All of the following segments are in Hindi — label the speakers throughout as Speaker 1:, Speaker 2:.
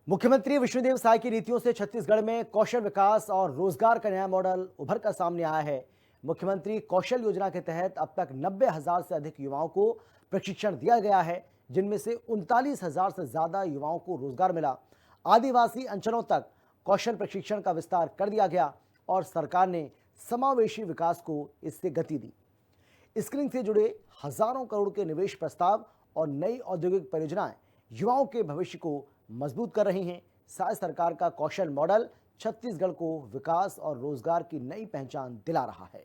Speaker 1: मुख्यमंत्री विष्णुदेव साय की नीतियों से छत्तीसगढ़ में कौशल विकास और रोजगार का नया मॉडल उभर कर सामने आया है। मुख्यमंत्री कौशल योजना के तहत अब तक 90,000 से अधिक युवाओं को प्रशिक्षण दिया गया है, जिनमें से 39,000 से ज्यादा युवाओं को रोजगार मिला। आदिवासी अंचलों तक कौशल प्रशिक्षण का विस्तार कर दिया गया और सरकार ने समावेशी विकास को इससे गति दी। स्किलिंग से जुड़े हजारों करोड़ के निवेश प्रस्ताव और नई औद्योगिक परियोजनाएं युवाओं के भविष्य को मजबूत कर रही हैं। साय सरकार का कौशल मॉडल छत्तीसगढ़ को विकास और रोजगार की नई पहचान दिला रहा है।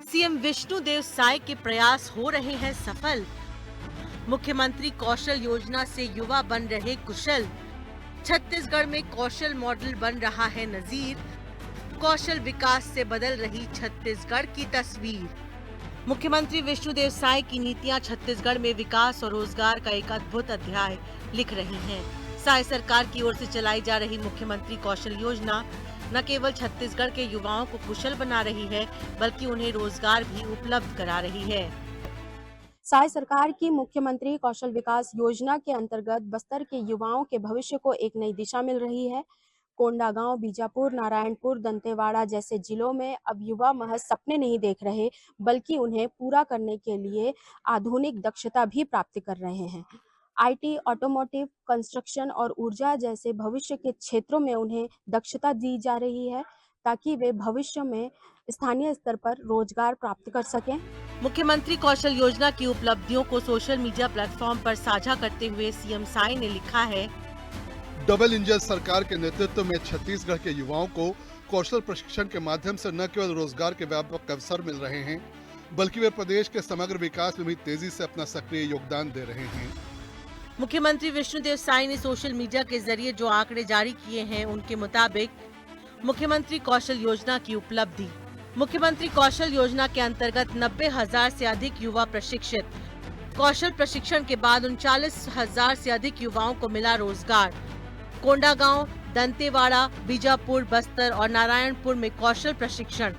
Speaker 2: सीएम विष्णुदेव साय के प्रयास हो रहे हैं सफल। मुख्यमंत्री कौशल योजना से युवा बन रहे कुशल। छत्तीसगढ़ में कौशल मॉडल बन रहा है नजीर। कौशल विकास से बदल रही छत्तीसगढ़ की तस्वीर। मुख्यमंत्री विष्णुदेव साय की नीतियां छत्तीसगढ़ में विकास और रोजगार का एक अद्भुत अध्याय लिख रही हैं। साय सरकार की ओर से चलाई जा रही मुख्यमंत्री कौशल योजना न केवल छत्तीसगढ़ के युवाओं को कुशल बना रही है, बल्कि उन्हें रोजगार भी उपलब्ध करा रही है।
Speaker 3: साय सरकार की मुख्यमंत्री कौशल विकास योजना के अंतर्गत बस्तर के युवाओं के भविष्य को एक नई दिशा मिल रही है। कोंडागांव, बीजापुर, नारायणपुर, दंतेवाड़ा जैसे जिलों में अब युवा महज सपने नहीं देख रहे, बल्कि उन्हें पूरा करने के लिए आधुनिक दक्षता भी प्राप्त कर रहे हैं। आईटी, ऑटोमोटिव, कंस्ट्रक्शन और ऊर्जा जैसे भविष्य के क्षेत्रों में उन्हें दक्षता दी जा रही है, ताकि वे भविष्य में स्थानीय स्तर पर रोजगार प्राप्त कर सकें।
Speaker 2: मुख्यमंत्री कौशल योजना की उपलब्धियों को सोशल मीडिया प्लेटफॉर्म पर साझा करते हुए सीएम साय ने लिखा है,
Speaker 4: डबल इंजन सरकार के नेतृत्व में छत्तीसगढ़ के युवाओं को कौशल प्रशिक्षण के माध्यम से न केवल रोजगार के व्यापक अवसर मिल रहे हैं, बल्कि वे प्रदेश के समग्र विकास में भी तेजी से अपना सक्रिय योगदान दे रहे हैं।
Speaker 2: मुख्यमंत्री विष्णुदेव साय ने सोशल मीडिया के जरिए जो आंकड़े जारी किए हैं, उनके मुताबिक मुख्यमंत्री कौशल योजना की उपलब्धि। मुख्यमंत्री कौशल योजना के अंतर्गत 90,000 से अधिक युवा प्रशिक्षित। कौशल प्रशिक्षण के बाद 39,000 से अधिक युवाओं को मिला रोजगार। कोंडागांव, दंतेवाड़ा, बीजापुर, बस्तर और नारायणपुर में कौशल प्रशिक्षण।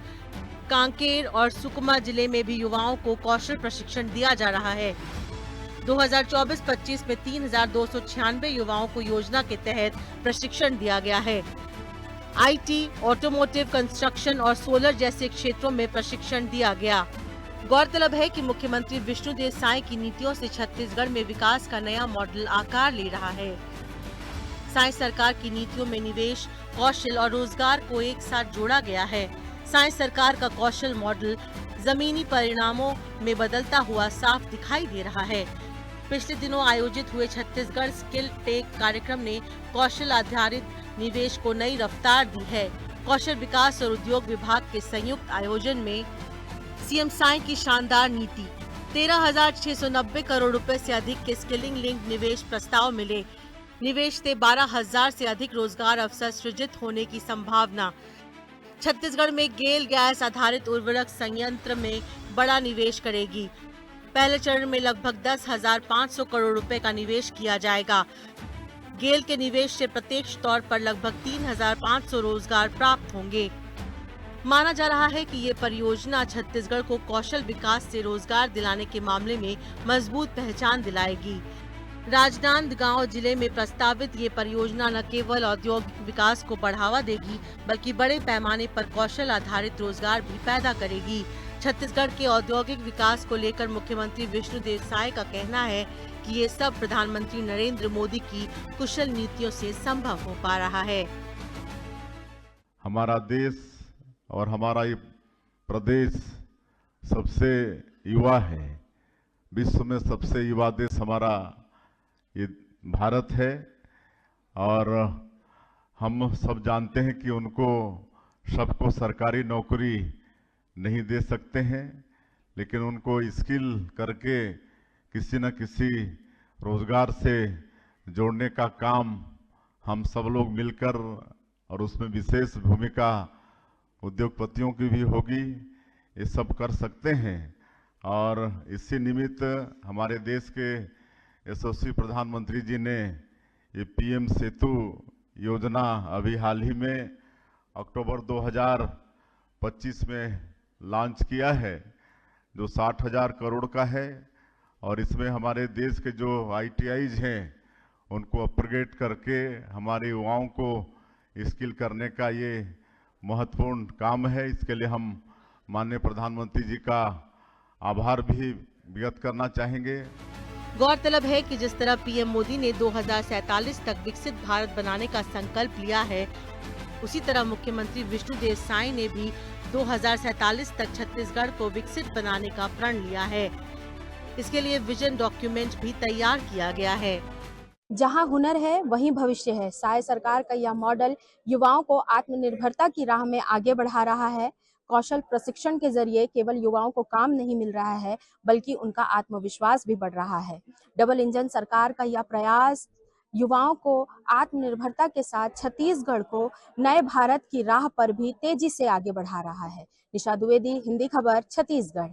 Speaker 2: कांकेर और सुकमा जिले में भी युवाओं को कौशल प्रशिक्षण दिया जा रहा है। 2024-25 में 3,296 युवाओं को योजना के तहत प्रशिक्षण दिया गया है। आईटी, ऑटोमोटिव, कंस्ट्रक्शन और सोलर जैसे क्षेत्रों में प्रशिक्षण दिया गया। गौरतलब है कि मुख्यमंत्री विष्णुदेव साय की नीतियों से छत्तीसगढ़ में विकास का नया मॉडल आकार ले रहा है। साय सरकार की नीतियों में निवेश, कौशल और रोजगार को एक साथ जोड़ा गया है। साय सरकार का कौशल मॉडल जमीनी परिणामों में बदलता हुआ साफ दिखाई दे रहा है। पिछले दिनों आयोजित हुए छत्तीसगढ़ स्किल टेक कार्यक्रम ने कौशल आधारित निवेश को नई रफ्तार दी है। कौशल विकास और उद्योग विभाग के संयुक्त आयोजन में सीएम साय की शानदार नीति। 13,690 करोड़ रुपए से अधिक के स्किलिंग लिंक निवेश प्रस्ताव मिले। निवेश से 12,000 से अधिक रोजगार अवसर सृजित होने की संभावना। छत्तीसगढ़ में गेल गैस आधारित उर्वरक संयंत्र में बड़ा निवेश करेगी। पहले चरण में लगभग 10,500 करोड़ रुपए का निवेश किया जाएगा। गेल के निवेश से प्रत्यक्ष तौर पर लगभग 3,500 रोजगार प्राप्त होंगे। माना जा रहा है कि ये परियोजना छत्तीसगढ़ को कौशल विकास से रोजगार दिलाने के मामले में मजबूत पहचान दिलाएगी। राजनांदगांव जिले में प्रस्तावित ये परियोजना न केवल औद्योगिक विकास को बढ़ावा देगी, बल्कि बड़े पैमाने पर कौशल आधारित रोजगार भी पैदा करेगी। छत्तीसगढ़ के औद्योगिक विकास को लेकर मुख्यमंत्री विष्णुदेव साय का कहना है कि ये सब प्रधानमंत्री नरेंद्र मोदी की कुशल नीतियों से संभव हो पा रहा है।
Speaker 5: हमारा देश और हमारा ये प्रदेश सबसे युवा है। विश्व में सबसे युवा देश हमारा ये भारत है और हम सब जानते हैं कि उनको सबको सरकारी नौकरी नहीं दे सकते हैं, लेकिन उनको स्किल करके किसी न किसी रोजगार से जोड़ने का काम हम सब लोग मिलकर, और उसमें विशेष भूमिका उद्योगपतियों की भी होगी, ये सब कर सकते हैं। और इसी निमित्त हमारे देश के यशस्वी प्रधानमंत्री जी ने ये पीएम सेतु योजना अभी हाल ही में अक्टूबर 2025 में लॉन्च किया है, जो 60,000 करोड़ का है। और इसमें हमारे देश के जो ITIs हैं उनको अपग्रेड करके हमारे युवाओं को स्किल करने का ये महत्वपूर्ण काम है। इसके लिए हम माननीय प्रधानमंत्री जी का आभार भी व्यक्त करना चाहेंगे।
Speaker 2: गौरतलब है कि जिस तरह पीएम मोदी ने 2047 तक विकसित भारत बनाने का संकल्प लिया है, उसी तरह मुख्यमंत्री विष्णुदेव साई ने भी 2047 तक छत्तीसगढ़ को विकसित बनाने का प्रण लिया है। इसके लिए विजन डॉक्यूमेंट भी तैयार किया गया है।
Speaker 3: जहां हुनर है वहीं भविष्य है। साय सरकार का यह मॉडल युवाओं को आत्मनिर्भरता की राह में आगे बढ़ा रहा है। कौशल प्रशिक्षण के जरिए केवल युवाओं को काम नहीं मिल रहा है, बल्कि उनका आत्मविश्वास भी बढ़ रहा है। डबल इंजन सरकार का यह प्रयास युवाओं को आत्मनिर्भरता के साथ छत्तीसगढ़ को नए भारत की राह पर भी तेजी से आगे बढ़ा रहा है। निशा द्विवेदी, हिंदी खबर, छत्तीसगढ़।